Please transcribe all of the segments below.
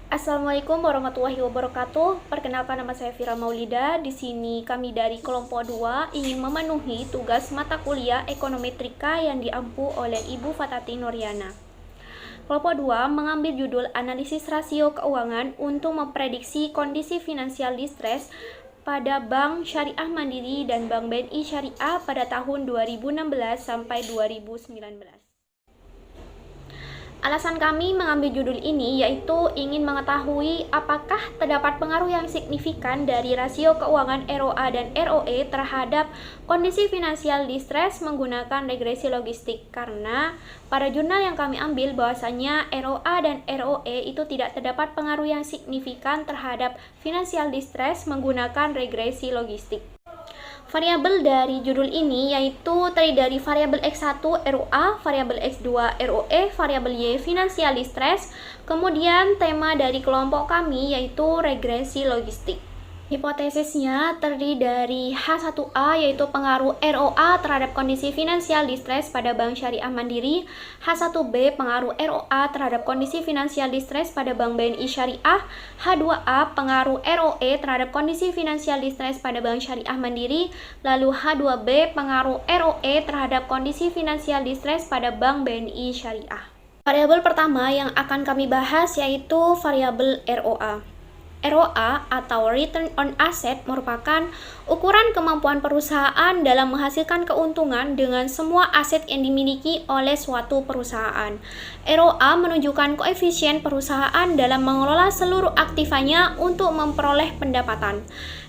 Assalamualaikum warahmatullahi wabarakatuh. Perkenalkan, nama saya Fira Maulida. Di sini kami dari kelompok 2 ingin memenuhi tugas mata kuliah ekonometrika yang diampu oleh Ibu Fatati Nuriana. Kelompok 2 mengambil judul analisis rasio keuangan untuk memprediksi kondisi finansial distres pada Bank Syariah Mandiri dan Bank BNI Syariah pada tahun 2016 sampai 2019. Alasan kami mengambil judul ini yaitu ingin mengetahui apakah terdapat pengaruh yang signifikan dari rasio keuangan ROA dan ROE terhadap kondisi finansial distres menggunakan regresi logistik, karena pada jurnal yang kami ambil bahwasanya ROA dan ROE itu tidak terdapat pengaruh yang signifikan terhadap finansial distres menggunakan regresi logistik. Variabel dari judul ini yaitu terdiri dari variabel X1 ROA, variabel X2 ROE, variabel Y finansial distress, kemudian tema dari kelompok kami yaitu regresi logistik. Hipotesisnya terdiri dari H1A yaitu pengaruh ROA terhadap kondisi finansial distres pada Bank Syariah Mandiri, H1B pengaruh ROA terhadap kondisi finansial distres pada Bank BNI Syariah, H2A pengaruh ROE terhadap kondisi finansial distres pada Bank Syariah Mandiri, lalu H2B pengaruh ROE terhadap kondisi finansial distres pada Bank BNI Syariah. Variabel pertama yang akan kami bahas yaitu variabel ROA. ROA atau Return on Asset merupakan ukuran kemampuan perusahaan dalam menghasilkan keuntungan dengan semua aset yang dimiliki oleh suatu perusahaan. ROA menunjukkan koefisien perusahaan dalam mengelola seluruh aktivanya untuk memperoleh pendapatan.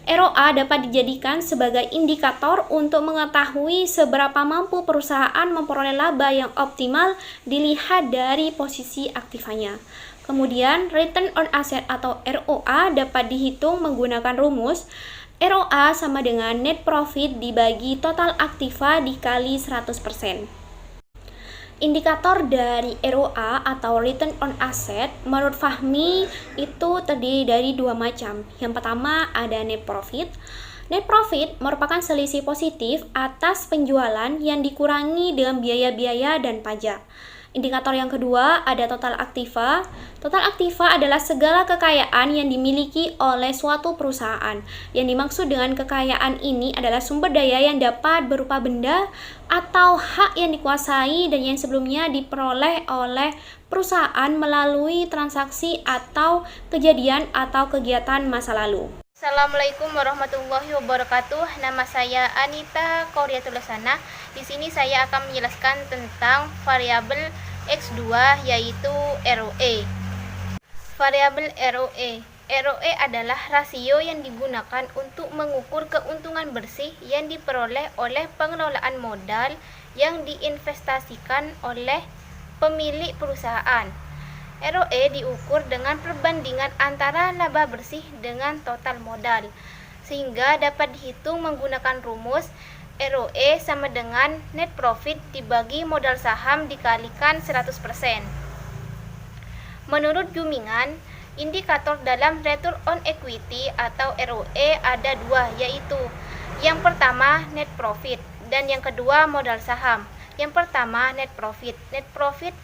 ROA dapat dijadikan sebagai indikator untuk mengetahui seberapa mampu perusahaan memperoleh laba yang optimal dilihat dari posisi aktivanya. Kemudian, return on asset atau ROA dapat dihitung menggunakan rumus ROA sama dengan net profit dibagi total aktiva dikali 100%. Indikator dari ROA atau return on asset menurut Fahmi itu terdiri dari dua macam. Yang pertama ada net profit. Net profit merupakan selisih positif atas penjualan yang dikurangi dengan biaya-biaya dan pajak. Indikator yang kedua ada total aktiva. Total aktiva adalah segala kekayaan yang dimiliki oleh suatu perusahaan. Yang dimaksud dengan kekayaan ini adalah sumber daya yang dapat berupa benda atau hak yang dikuasai dan yang sebelumnya diperoleh oleh perusahaan melalui transaksi atau kejadian atau kegiatan masa lalu. Assalamualaikum warahmatullahi wabarakatuh. Nama saya Anita Qauriatul Hasanah. Di sini saya akan menjelaskan tentang variabel X2 yaitu ROE. Variabel ROE. ROE adalah rasio yang digunakan untuk mengukur keuntungan bersih yang diperoleh oleh pengelolaan modal yang diinvestasikan oleh pemilik perusahaan. ROE diukur dengan perbandingan antara laba bersih dengan total modal, sehingga dapat dihitung menggunakan rumus ROE sama dengan net profit dibagi modal saham dikalikan 100%. Menurut Jumingan, indikator dalam return on equity atau ROE ada dua, yaitu yang pertama net profit dan yang kedua modal saham. Yang pertama net profit. Net profit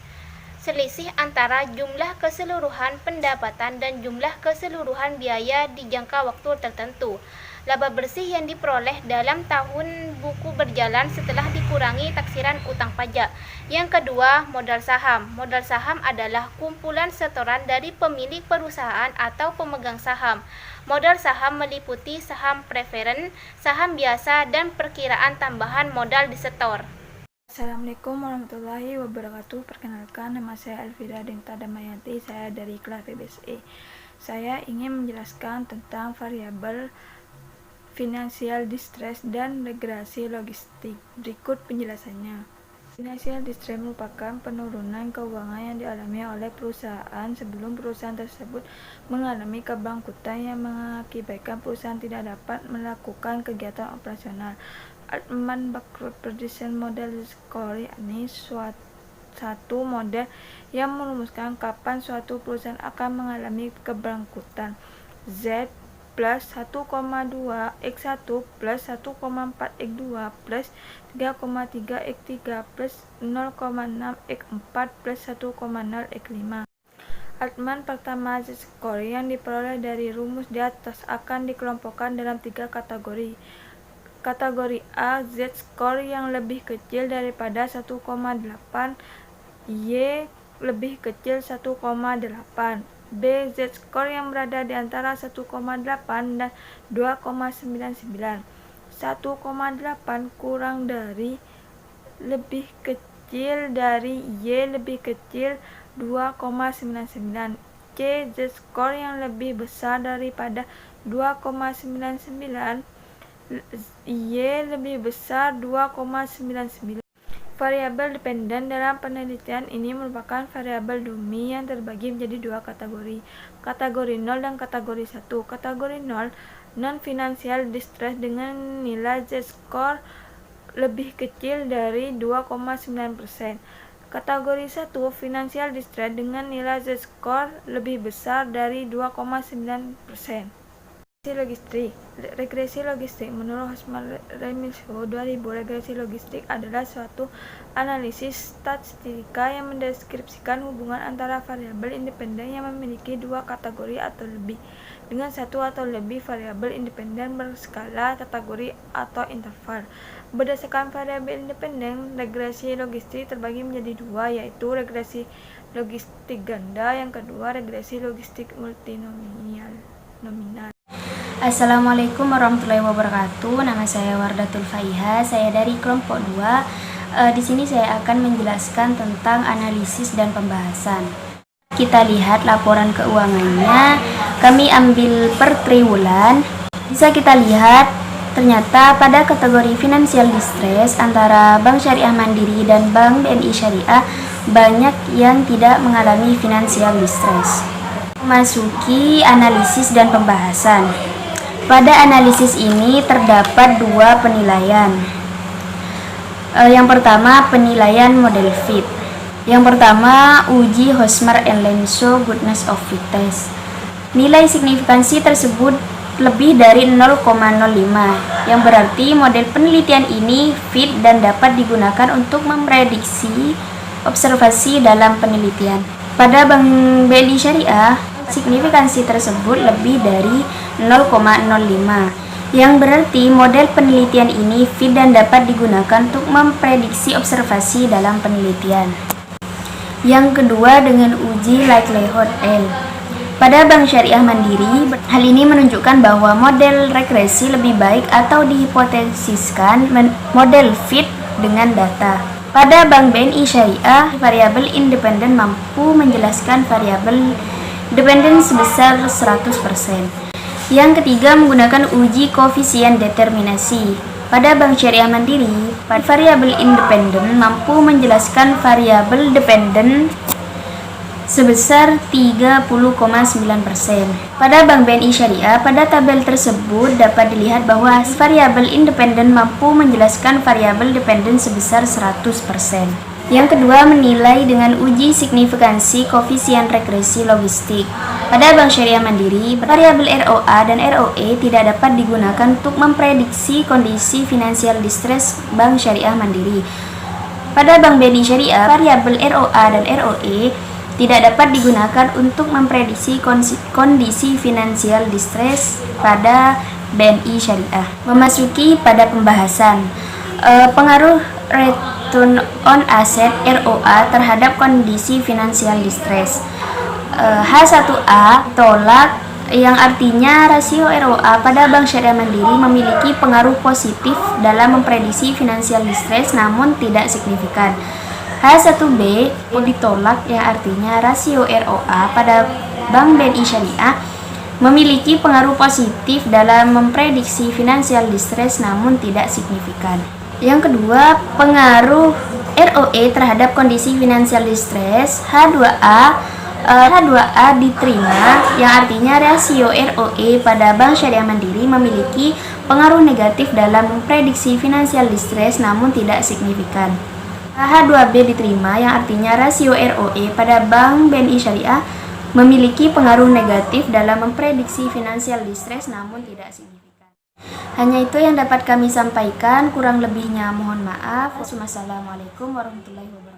selisih antara jumlah keseluruhan pendapatan dan jumlah keseluruhan biaya di jangka waktu tertentu. Laba bersih yang diperoleh dalam tahun buku berjalan setelah dikurangi taksiran utang pajak. Yang kedua, modal saham. Modal saham adalah kumpulan setoran dari pemilik perusahaan atau pemegang saham. Modal saham meliputi saham preferen, saham biasa, dan perkiraan tambahan modal disetor. Assalamualaikum warahmatullahi wabarakatuh. Perkenalkan, nama saya Elvira Dengta Damayanti. Saya dari kelas PBSE. Saya ingin menjelaskan tentang variabel financial distress dan regresi logistik. Berikut penjelasannya. Financial distress merupakan penurunan keuangan yang dialami oleh perusahaan sebelum perusahaan tersebut mengalami kebangkrutan yang mengakibatkan perusahaan tidak dapat melakukan kegiatan operasional. Altman Backrut Prediction Model Scoring ini satu model yang merumuskan kapan suatu perusahaan akan mengalami kebangkrutan. Z plus 1,2 X1 plus 1,4 X2 plus 3,3 X3 plus 0,6 X4 plus 1,0 X5. Argumen pertama, z-score yang diperoleh dari rumus di atas akan dikelompokkan dalam 3 kategori. Kategori A, z-score yang lebih kecil daripada 1,8, y lebih kecil 1,8. B, z-score yang berada di antara 1,8 dan 2,99. 1,8 kurang dari lebih kecil dari y lebih kecil 2,99. C, z-score yang lebih besar daripada 2,99, y lebih besar 2,99. Variabel dependen dalam penelitian ini merupakan variabel dummy yang terbagi menjadi 2 kategori. Kategori 0 dan kategori 1. Kategori 0, non-financial distress dengan nilai z-score lebih kecil dari 2,9%. Kategori 1, financial distress dengan nilai z-score lebih besar dari 2,9%. Regresi logistik menurut Hosmer Remisho 2000, regresi logistik adalah suatu analisis statistika yang mendeskripsikan hubungan antara variabel independen yang memiliki 2 kategori atau lebih dengan 1 atau lebih variabel independen berskala kategori atau interval. Berdasarkan variabel independen, regresi logistik terbagi menjadi 2, yaitu regresi logistik ganda, yang kedua regresi logistik multinomial. Assalamualaikum warahmatullahi wabarakatuh. Nama saya Wardatul Faiha. Saya dari kelompok 2. Di sini saya akan menjelaskan tentang analisis dan pembahasan. Kita lihat laporan keuangannya. Kami ambil per triwulan. Bisa kita lihat ternyata pada kategori financial distress antara Bank Syariah Mandiri dan Bank BNI Syariah banyak yang tidak mengalami financial distress. Memasuki analisis dan pembahasan. Pada analisis ini terdapat 2 penilaian. Yang pertama, penilaian model fit. Yang pertama, uji Hosmer and Lenso Goodness of Fit Test. Nilai signifikansi tersebut lebih dari 0,05, yang berarti model penelitian ini fit dan dapat digunakan untuk memprediksi observasi dalam penelitian. Pada Bank BNI Syariah, signifikansi tersebut lebih dari 0,05, yang berarti model penelitian ini fit dan dapat digunakan untuk memprediksi observasi dalam penelitian. Yang kedua, dengan uji likelihood L. Pada Bank Syariah Mandiri, hal ini menunjukkan bahwa model regresi lebih baik atau dihipotesiskan model fit dengan data. Pada Bank BNI Syariah, variabel independen mampu menjelaskan variabel dependen sebesar 100%. Yang ketiga, menggunakan uji koefisien determinasi. Pada Bank Syariah Mandiri, variabel independen mampu menjelaskan variabel dependen sebesar 30,9%. Pada Bank BNI Syariah, pada tabel tersebut dapat dilihat bahwa variabel independen mampu menjelaskan variabel dependen sebesar 100%. Yang kedua, menilai dengan uji signifikansi koefisien regresi logistik. Pada Bank Syariah Mandiri, variabel ROA dan ROE tidak dapat digunakan untuk memprediksi kondisi finansial distress Bank Syariah Mandiri. Pada Bank BNI Syariah, variabel ROA dan ROE tidak dapat digunakan untuk memprediksi kondisi finansial distress pada BNI Syariah. Memasuki pada pembahasan, pengaruh return on asset ROA terhadap kondisi finansial distress. H1A tolak, yang artinya rasio ROA pada Bank Syariah Mandiri memiliki pengaruh positif dalam memprediksi finansial distress namun tidak signifikan. H1B ditolak, yang artinya rasio ROA pada Bank BNI Syariah memiliki pengaruh positif dalam memprediksi finansial distress namun tidak signifikan. Yang kedua, pengaruh ROE terhadap kondisi finansial distress. H2A diterima, yang artinya rasio ROE pada Bank Syariah Mandiri memiliki pengaruh negatif dalam memprediksi finansial distress namun tidak signifikan. H2B diterima, yang artinya rasio ROE pada Bank BNI Syariah memiliki pengaruh negatif dalam memprediksi finansial distress namun tidak signifikan. Hanya itu yang dapat kami sampaikan, kurang lebihnya mohon maaf. Wassalamualaikum warahmatullahi wabarakatuh.